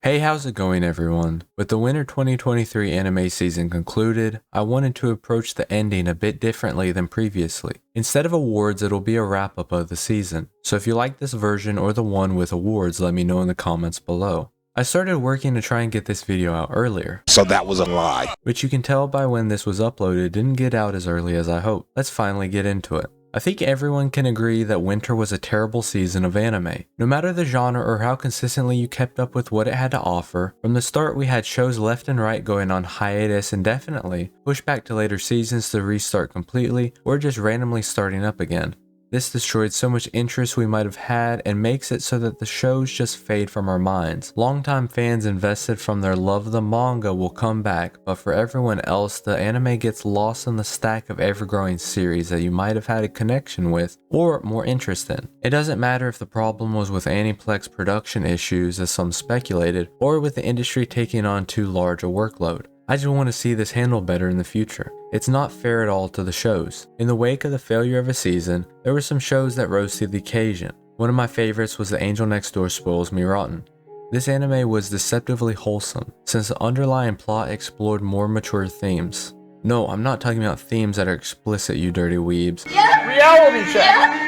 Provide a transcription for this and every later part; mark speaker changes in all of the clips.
Speaker 1: Hey, how's it going everyone? With the winter 2023 anime season concluded, I wanted to approach the ending a bit differently than previously. Instead of awards, it'll be a wrap up of the season. So if you like this version or the one with awards, let me know in the comments below. I started working to try and get this video out earlier.
Speaker 2: So that was a lie.
Speaker 1: Which you can tell by when this was uploaded didn't get out as early as I hoped. Let's finally get into it. I think everyone can agree that winter was a terrible season of anime. No matter the genre or how consistently you kept up with what it had to offer, from the start we had shows left and right going on hiatus indefinitely, pushed back to later seasons to restart completely, or just randomly starting up again. This destroyed so much interest we might have had and makes it so that the shows just fade from our minds. Longtime fans invested from their love of the manga will come back, but for everyone else, the anime gets lost in the stack of ever-growing series that you might have had a connection with or more interest in. It doesn't matter if the problem was with Aniplex production issues, as some speculated, or with the industry taking on too large a workload. I just want to see this handled better in the future. It's not fair at all to the shows. In the wake of the failure of a season, there were some shows that rose to the occasion. One of my favorites was The Angel Next Door Spoils Me Rotten. This anime was deceptively wholesome, since the underlying plot explored more mature themes. No, I'm not talking about themes that are explicit, you dirty weebs.
Speaker 3: Reality check!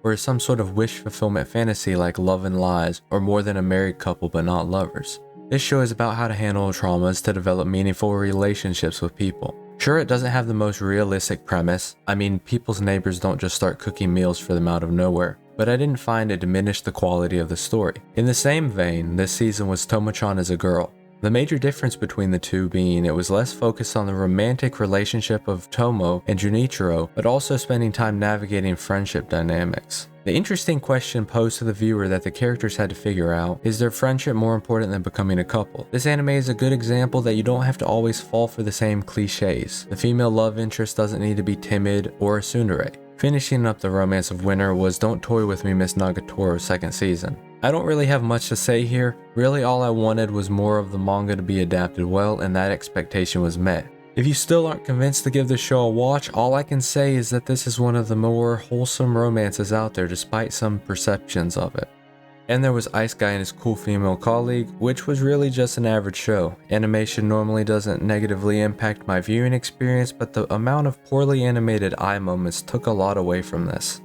Speaker 1: Or some sort of wish fulfillment fantasy like Love and Lies, or More Than a Married Couple But Not Lovers. This show is about how to handle traumas to develop meaningful relationships with people. Sure, it doesn't have the most realistic premise. I mean, people's neighbors don't just start cooking meals for them out of nowhere. But I didn't find it diminished the quality of the story. In the same vein, this season was Tomo-chan as a girl. The major difference between the two being it was less focused on the romantic relationship of Tomo and Junichiro, but also spending time navigating friendship dynamics. The interesting question posed to the viewer that the characters had to figure out is their friendship more important than becoming a couple? This anime is a good example that you don't have to always fall for the same cliches. The female love interest doesn't need to be timid or a tsundere. Finishing up the romance of winter was Don't Toy With Me Miss Nagatoro's second season. I don't really have much to say here. Really all I wanted was more of the manga to be adapted well, and that expectation was met. If you still aren't convinced to give this show a watch, all I can say is that this is one of the more wholesome romances out there despite some perceptions of it. And there was Ice Guy and his cool female colleague, which was really just an average show. Animation normally doesn't negatively impact my viewing experience, but the amount of poorly animated eye moments took a lot away from this.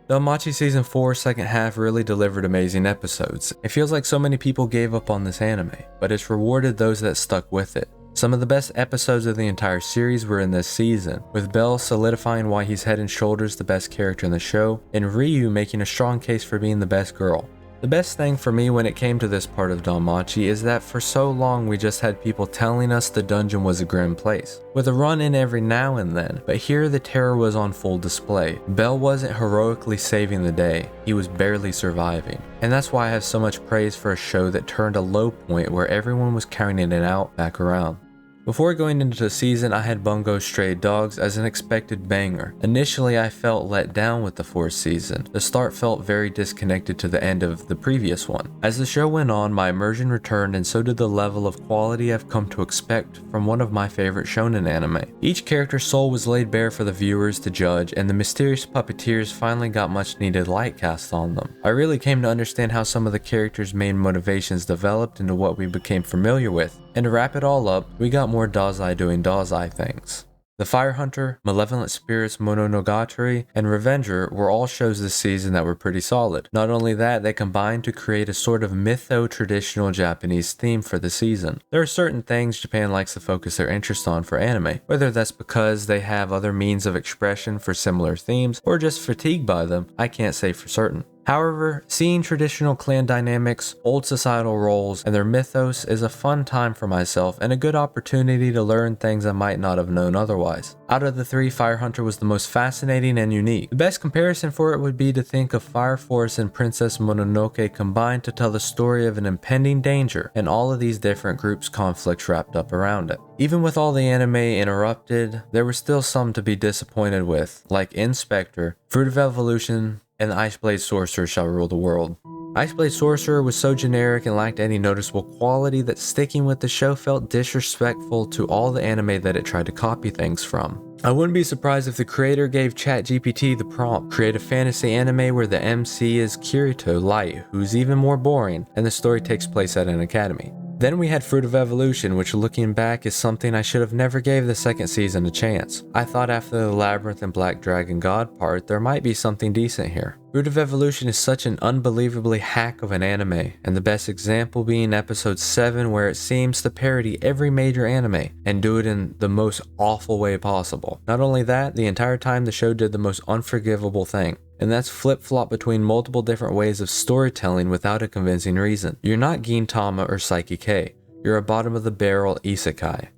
Speaker 1: DanMachi Season 4 second half really delivered amazing episodes. It feels like so many people gave up on this anime, but it's rewarded those that stuck with it. Some of the best episodes of the entire series were in this season, with Bell solidifying why he's head and shoulders the best character in the show, and Ryu making a strong case for being the best girl. The best thing for me when it came to this part of DanMachi is that for so long we just had people telling us the dungeon was a grim place, with a run in every now and then, but here the terror was on full display. Bell wasn't heroically saving the day, he was barely surviving. And that's why I have so much praise for a show that turned a low point where everyone was counting it out back around. Before going into the season, I had Bungo Stray Dogs as an expected banger. Initially, I felt let down with the fourth season. The start felt very disconnected to the end of the previous one. As the show went on, my immersion returned, and so did the level of quality I've come to expect from one of my favorite shonen anime. Each character's soul was laid bare for the viewers to judge, and the mysterious puppeteers finally got much needed light cast on them. I really came to understand how some of the characters' main motivations developed into what we became familiar with. And to wrap it all up, we got more Dazai doing Dazai things. The Fire Hunter, Malevolent Spirits Mononogatari, and Revenger were all shows this season that were pretty solid. Not only that, they combined to create a sort of mytho-traditional Japanese theme for the season. There are certain things Japan likes to focus their interest on for anime, whether that's because they have other means of expression for similar themes, or just fatigued by them, I can't say for certain. However, seeing traditional clan dynamics, old societal roles, and their mythos is a fun time for myself and a good opportunity to learn things I might not have known otherwise. Out of the three, Fire Hunter was the most fascinating and unique. The best comparison for it would be to think of Fire Force and Princess Mononoke combined to tell the story of an impending danger and all of these different groups' conflicts wrapped up around it. Even with all the anime interrupted, there were still some to be disappointed with, like Inspector, Fruit of Evolution, and the Ice Blade Sorcerer Shall Rule the World. Ice Blade Sorcerer was so generic and lacked any noticeable quality that sticking with the show felt disrespectful to all the anime that it tried to copy things from. I wouldn't be surprised if the creator gave ChatGPT the prompt, create a fantasy anime where the MC is Kirito Light, who's even more boring, and the story takes place at an academy. Then we had Fruit of Evolution, which looking back is something I should have never gave the second season a chance. I thought after the Labyrinth and Black Dragon God part, there might be something decent here. Fruit of Evolution is such an unbelievably hack of an anime, and the best example being episode 7 where it seems to parody every major anime, and do it in the most awful way possible. Not only that, the entire time the show did the most unforgivable thing, and that's flip-flop between multiple different ways of storytelling without a convincing reason. You're not Gintama or Psyche K, you're a bottom-of-the-barrel isekai.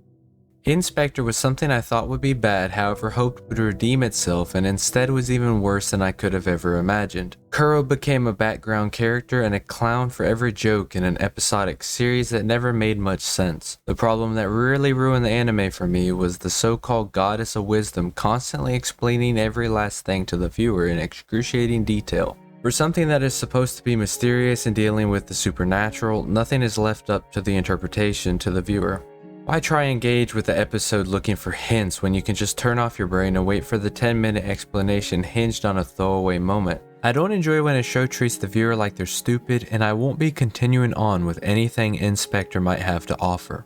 Speaker 1: Inspector was something I thought would be bad, however hoped would redeem itself, and instead was even worse than I could have ever imagined. Kuro became a background character and a clown for every joke in an episodic series that never made much sense. The problem that really ruined the anime for me was the so-called goddess of wisdom constantly explaining every last thing to the viewer in excruciating detail. For something that is supposed to be mysterious and dealing with the supernatural, nothing is left up to the interpretation to the viewer. Why try engage with the episode looking for hints when you can just turn off your brain and wait for the 10-minute explanation hinged on a throwaway moment? I don't enjoy when a show treats the viewer like they're stupid, and I won't be continuing on with anything Inspector might have to offer.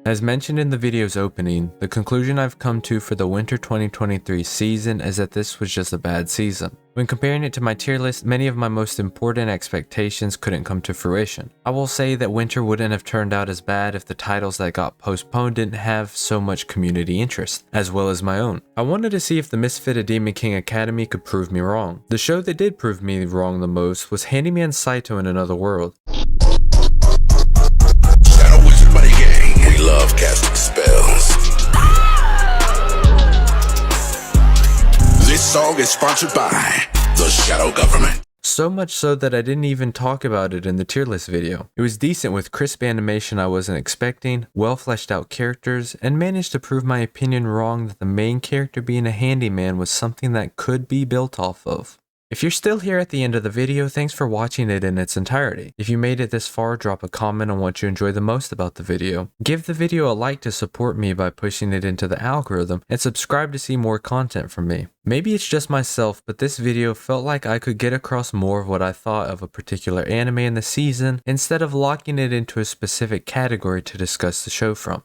Speaker 1: As mentioned in the video's opening, the conclusion I've come to for the winter 2023 season is that this was just a bad season. When comparing it to my tier list, many of my most important expectations couldn't come to fruition. I will say that winter wouldn't have turned out as bad if the titles that got postponed didn't have so much community interest, as well as my own. I wanted to see if the misfitted Demon King Academy could prove me wrong. The show that did prove me wrong the most was Handyman Saito in Another World.
Speaker 2: We love casting spells. This song is sponsored by the Shadow Government.
Speaker 1: So much so that I didn't even talk about it in the tier list video. It was decent with crisp animation I wasn't expecting, well fleshed out characters, and managed to prove my opinion wrong that the main character being a handyman was something that could be built off of. If you're still here at the end of the video, thanks for watching it in its entirety. If you made it this far, drop a comment on what you enjoy the most about the video. Give the video a like to support me by pushing it into the algorithm, and subscribe to see more content from me. Maybe it's just myself, but this video felt like I could get across more of what I thought of a particular anime in the season, instead of locking it into a specific category to discuss the show from.